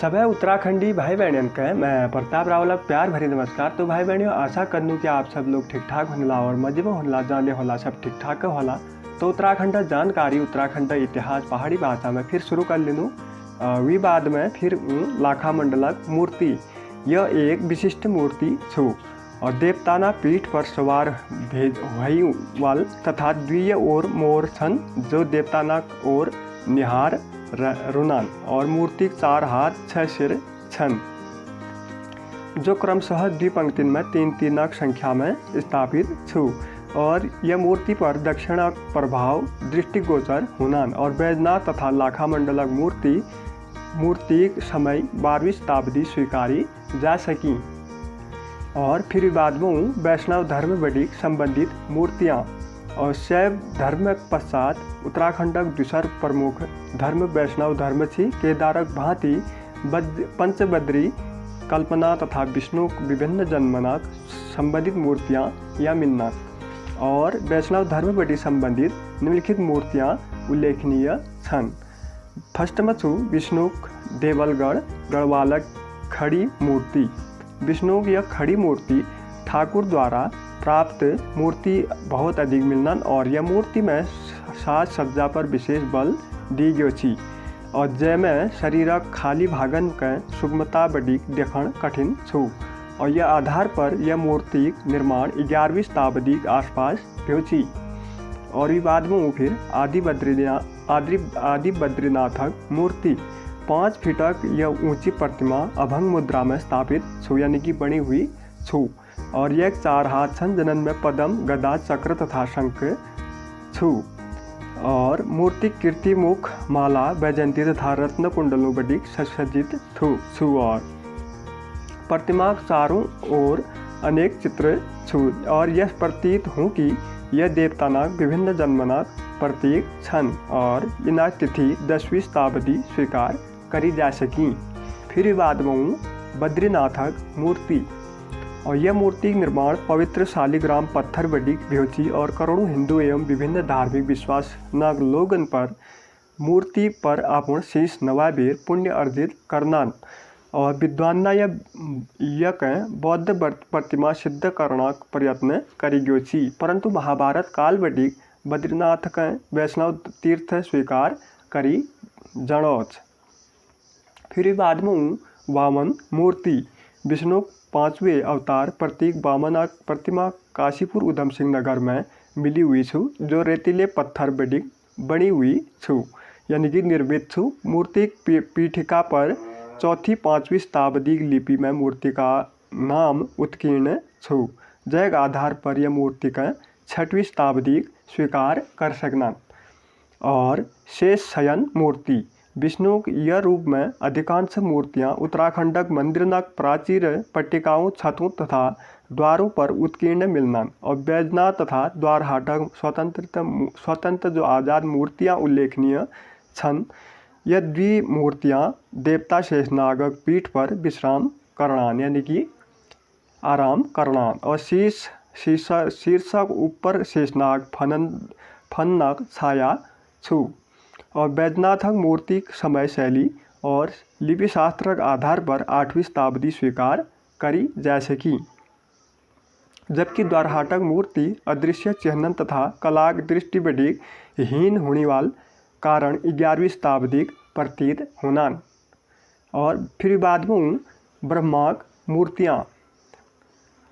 सभी उत्तराखंडी भाई बहन के मैं प्रताप रावल प्यार भरी नमस्कार। तो भाई बहनियों, आशा करूँ कि आप सब लोग ठीक ठाक होने और मजे में होने जाने होला सब ठीक ठाक होला। तो उत्तराखंड जानकारी, उत्तराखंड इतिहास पहाड़ी भाषा में फिर शुरू कर लेनू। विवाद में फिर लाखा मंडलक मूर्ति। यह एक विशिष्ट मूर्ति छू और देवताना पीठ पर सवार भई वाल तथा द्वितीय ओर मोर छन जो देवताना ओर निहार रुनान और मूर्ति 4 हाथ 6 सिर छन जो क्रमशः द्विपंक्ति में 3-3 संख्या में स्थापित छू और यह मूर्ति पर दक्षिण प्रभाव दृष्टिगोचर हुनान और बैजनाथ तथा लाखा मंडलक मूर्ति समय 12वीं शताब्दी स्वीकारी जा सकी। और फिर बाद में वैष्णव धर्म बड़ी संबंधित मूर्तियाँ और शैव धर्म पश्चात उत्तराखंडक दूसर प्रमुख धर्म वैष्णव धर्म थी। केदारक भांति पंचबद्री कल्पना तथा विष्णु विभिन्न जन्मनाक संबंधित मूर्तियाँ या मिलना और वैष्णव धर्म बड़ी संबंधित निम्नलिखित मूर्तियाँ उल्लेखनीय छन। फर्स्ट में छू विष्णु देवलगढ़ गढ़वालक खड़ी मूर्ति। विष्णु की यह खड़ी मूर्ति ठाकुर द्वारा प्राप्त मूर्ति बहुत अधिक मिलना और यह मूर्ति में साज सज्जा पर विशेष बल दी गई थी और जैमें शरीरक खाली भागन के सूक्ष्मता बड़ी देखण कठिन छू और यह आधार पर यह मूर्ति निर्माण 11वीं शताब्दी के आसपास हुई थी। और बाद में फिर आदि बद्रीनाथक मूर्ति 5 फीटक यह ऊंची प्रतिमा अभंग मुद्रा में स्थापित छू यानी कि बनी हुई छू और यह 4 हाथ छन जनन में पद्म गदा चक्र तथा शंख छू और मूर्ति कीर्ति मुख माला वैजयंती तथा रत्न कुंडलों बड़ी सज्जित छू और प्रतिमा चारों ओर अनेक चित्र छू और यह प्रतीत हूँ कि यह देवतानाक विभिन्न जन्मनाक प्रतीक छन और इना तिथि 10वीं शताब्दी स्वीकार करी जा सकी। फिर बाद में बद्रीनाथक मूर्ति और यह मूर्ति निर्माण पवित्र शालिग्राम पत्थर बड़ी भ्योची और करोड़ों हिंदू एवं विभिन्न धार्मिक विश्वास न लोगन पर मूर्ति पर अपन शीश नवाबेर पुण्य अर्जित करना और विद्वान यक बौद्ध प्रतिमा सिद्ध करना प्रयत्न करी गयो छी। परंतु महाभारत काल बड़ी बद्रीनाथ के वैष्णव तीर्थ स्वीकार करी जणोच। फिर बाद में वामन मूर्ति विष्णु 5वें अवतार प्रतीक वामन प्रतिमा काशीपुर उधम सिंह नगर में मिली हुई छू जो रेतीले पत्थर बनी हुई छू यानी कि निर्मित छू। मूर्ति पीठिका पर 4वीं-5वीं शताब्दी की लिपि में मूर्ति का नाम उत्कीर्ण छू जैक आधार पर यह मूर्ति का 6वीं शताब्दी स्वीकार कर सकना। और शेष शयन मूर्ति विष्णु यह रूप में अधिकांश मूर्तियां उत्तराखंडक मंदिरनक प्राचीर पट्टिकाओं छतों तथा द्वारों पर उत्कीर्ण मिलना और बैजनाथ तथा द्वारहाटक स्वतंत्र जो आज़ाद मूर्तियां उल्लेखनीय छन। यह द्वि मूर्तियां देवता शेषनागक पीठ पर विश्राम करणान यानी कि आराम करणान और शीर्षक ऊपर शेषनाग फनक छाया छू और बैजनाथक मूर्ति समय शैली और लिपि शास्त्र आधार पर 8वीं शताब्दी स्वीकार करी जा सकी। जबकि द्वारहाटक मूर्ति अदृश्य चिन्हन तथा कलाक दृष्टि बड़ी हीन होने वाल कारण 11वीं शताब्दी प्रतीत होनान। और फिर बाद में ब्रह्माक मूर्तियाँ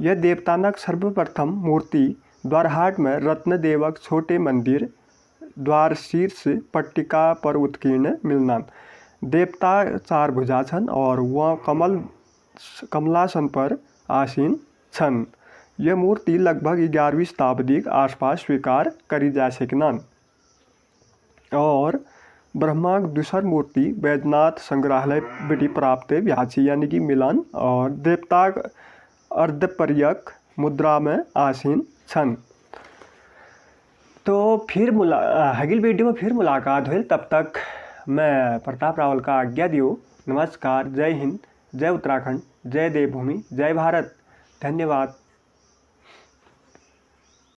यह देवतानक सर्वप्रथम मूर्ति द्वारहाट में रत्नदेवक छोटे मंदिर द्वार शीर्ष पट्टिका पर उत्कीर्ण मिलना। देवता 4 भुजा छन और वह कमलासन पर आसीन छन। यह मूर्ति लगभग 11वीं शताब्दी के आसपास स्वीकार करी जा सकना। और ब्रह्माक दूसर मूर्ति बैजनाथ संग्रहालय बड़ी प्राप्त व्याची यानी कि मिलन और देवता अर्धपर्यक मुद्रा में आसीन छन। तो फिर अगली वीडियो में फिर मुलाकात हुई। तब तक मैं प्रताप रावल का आज्ञा दियो। नमस्कार, जय हिंद, जय उत्तराखंड, जय देवभूमि, जय भारत। धन्यवाद।